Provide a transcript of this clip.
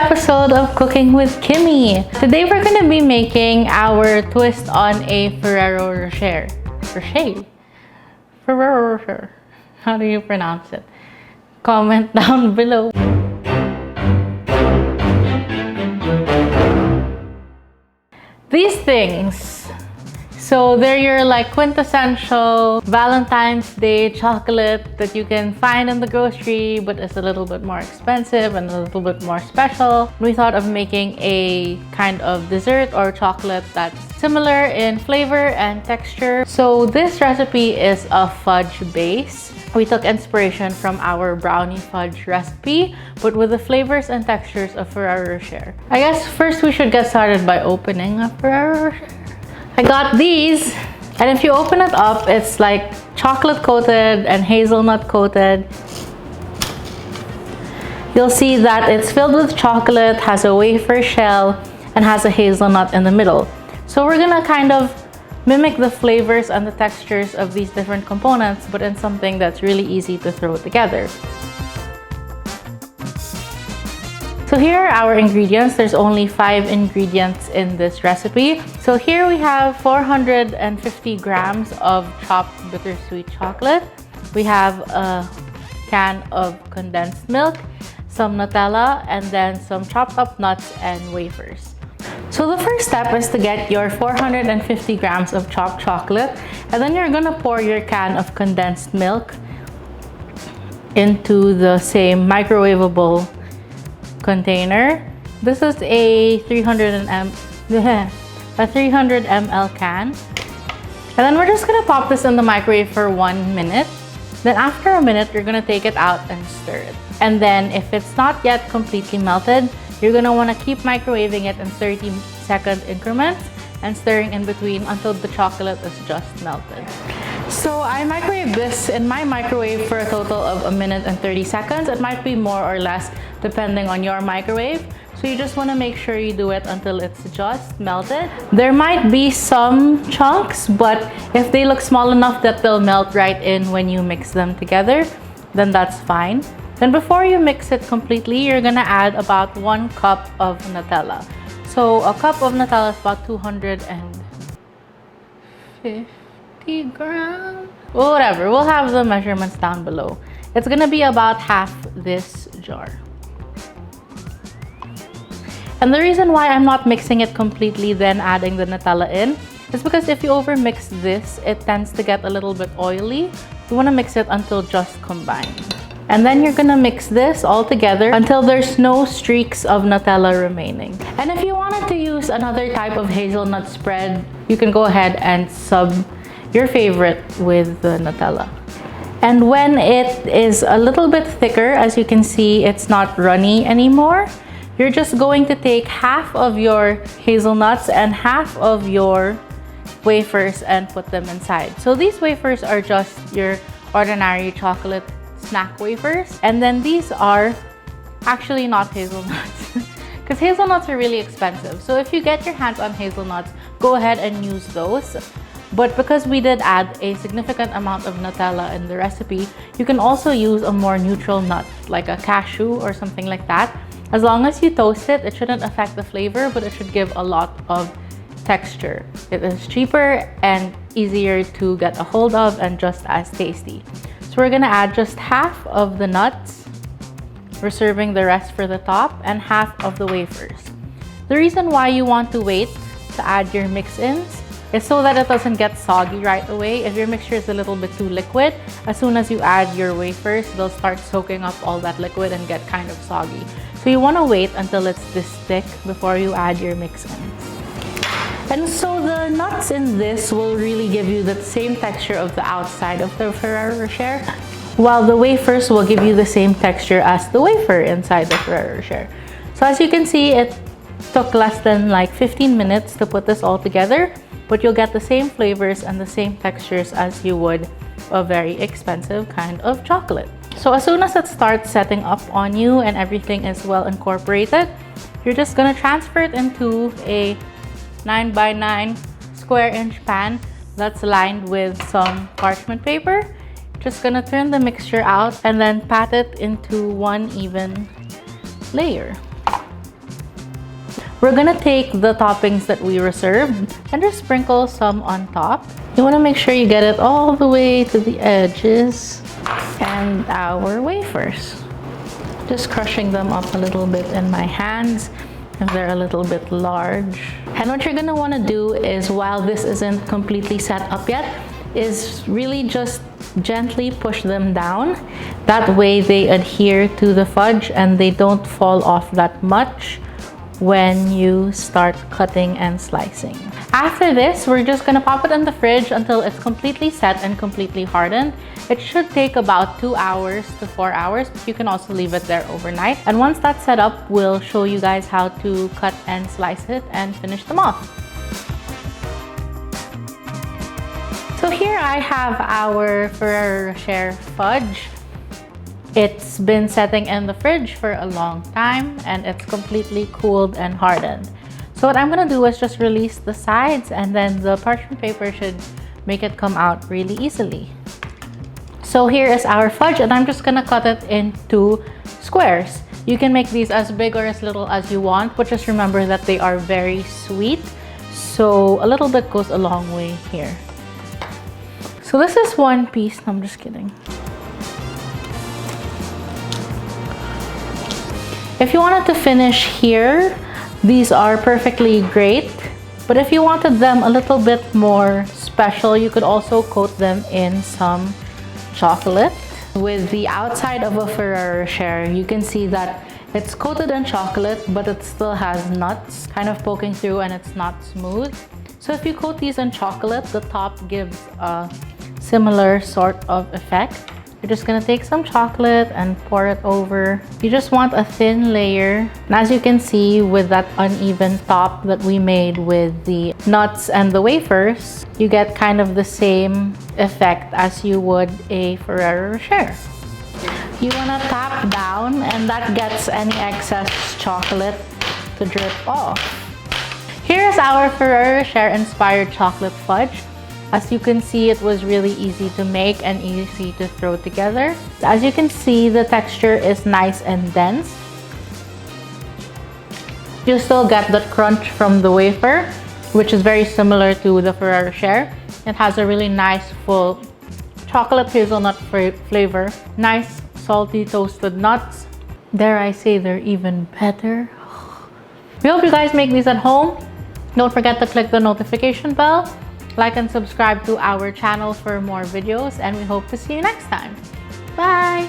episode of Cooking with Kimmie. Today we're going to be making our twist on a Ferrero Rocher. Ferrero Rocher. How do you pronounce it? Comment down below. These things, so they're your like quintessential Valentine's Day chocolate that you can find in the grocery, but it's a little bit more expensive and a little bit more special. We thought of making a kind of dessert or chocolate that's similar in flavor and texture. So this recipe is a fudge base. We took inspiration from our brownie fudge recipe, but with the flavors and textures of Ferrero Rocher. I guess first we should get started by opening a Ferrero Rocher. I got these, and if you open it up, it's like chocolate coated and hazelnut coated. You'll see that it's filled with chocolate, has a wafer shell, and has a hazelnut in the middle. So we're gonna kind of mimic the flavors and the textures of these different components, but in something that's really easy to throw together. So here are our ingredients. There's only 5 ingredients in this recipe. So here we have 450 grams of chopped bittersweet chocolate. We have a can of condensed milk, some Nutella, and then some chopped up nuts and wafers. So the first step is to get your 450 grams of chopped chocolate, and then you're gonna pour your can of condensed milk into the same microwavable container. This is a 300 ml can. And then we're just gonna pop this in the microwave for 1 minute. Then after a minute, you're gonna take it out and stir it. And then if it's not yet completely melted, you're gonna wanna keep microwaving it in 30-second increments and stirring in between until the chocolate is just melted. So I microwave this in my microwave for a total of 1 minute and 30 seconds. It might be more or less depending on your microwave. So you just want to make sure you do it until it's just melted. There might be some chunks, but if they look small enough that they'll melt right in when you mix them together, then that's fine. Then before you mix it completely, you're gonna add about 1 cup of Nutella. So a cup of Nutella is about 250 grams. Well, whatever, we'll have the measurements down below. It's gonna be about half this jar. And the reason why I'm not mixing it completely then adding the Nutella in is because if you overmix this, it tends to get a little bit oily. You wanna mix it until just combined. And then you're gonna mix this all together until there's no streaks of Nutella remaining. And if you wanted to use another type of hazelnut spread, you can go ahead and sub your favorite with the Nutella. And when it is a little bit thicker, as you can see, it's not runny anymore. You're just going to take half of your hazelnuts and half of your wafers and put them inside. So these wafers are just your ordinary chocolate snack wafers. And then these are actually not hazelnuts because hazelnuts are really expensive. So if you get your hands on hazelnuts, go ahead and use those. But because we did add a significant amount of Nutella in the recipe, you can also use a more neutral nut, like a cashew or something like that. As long as you toast it, it shouldn't affect the flavor, but it should give a lot of texture. It is cheaper and easier to get a hold of and just as tasty. So we're gonna add just half of the nuts, reserving the rest for the top, and half of the wafers. The reason why you want to wait to add your mix-ins is so that it doesn't get soggy right away. If your mixture is a little bit too liquid, as soon as you add your wafers, they'll start soaking up all that liquid and get kind of soggy. So you want to wait until it's this thick before you add your mix-ins. And so the nuts in this will really give you the same texture of the outside of the Ferrero Rocher, while the wafers will give you the same texture as the wafer inside the Ferrero Rocher. So as you can see, it took less than like 15 minutes to put this all together, but you'll get the same flavors and the same textures as you would a very expensive kind of chocolate. So as soon as it starts setting up on you and everything is well incorporated, you're just gonna transfer it into a 9x9 square inch pan that's lined with some parchment paper. Just gonna turn the mixture out and then pat it into one even layer. we're gonna take the toppings that we reserved and just sprinkle some on top. You wanna make sure you get it all the way to the edges. And our wafers. Just crushing them up a little bit in my hands if they're a little bit large. And what you're gonna wanna do is, while this isn't completely set up yet, is really just gently push them down. That way they adhere to the fudge and they don't fall off that much when you start cutting and slicing. After this, we're just gonna pop it in the fridge until it's completely set and completely hardened. It should take about 2 hours to 4 hours, but you can also leave it there overnight. And once that's set up, we'll show you guys how to cut and slice it and finish them off. So here I have our Ferrero Rocher fudge. It's been setting in the fridge for a long time and it's completely cooled and hardened. So what I'm gonna do is just release the sides, and then the parchment paper should make it come out really easily. So here is our fudge, and I'm just gonna cut it into squares. You can make these as big or as little as you want, but just remember that they are very sweet. So a little bit goes a long way here. So this is one piece. No, I'm just kidding. If you wanted to finish here, these are perfectly great. But if you wanted them a little bit more special, you could also coat them in some chocolate. With the outside of a Ferrero Rocher, you can see that it's coated in chocolate, but it still has nuts kind of poking through and it's not smooth. So if you coat these in chocolate, the top gives a similar sort of effect. You're just gonna take some chocolate and pour it over. You just want a thin layer. And as you can see, with that uneven top that we made with the nuts and the wafers, you get kind of the same effect as you would a Ferrero Rocher. You wanna tap down, and that gets any excess chocolate to drip off. Here's our Ferrero Rocher inspired chocolate fudge. As you can see, it was really easy to make and easy to throw together. As you can see, the texture is nice and dense. You still get the crunch from the wafer, which is very similar to the Ferrero Rocher. It has a really nice, full chocolate hazelnut flavor. Nice, salty, toasted nuts. Dare I say they're even better. We hope you guys make these at home. Don't forget to click the notification bell. Like and subscribe to our channel for more videos, and we hope to see you next time. Bye!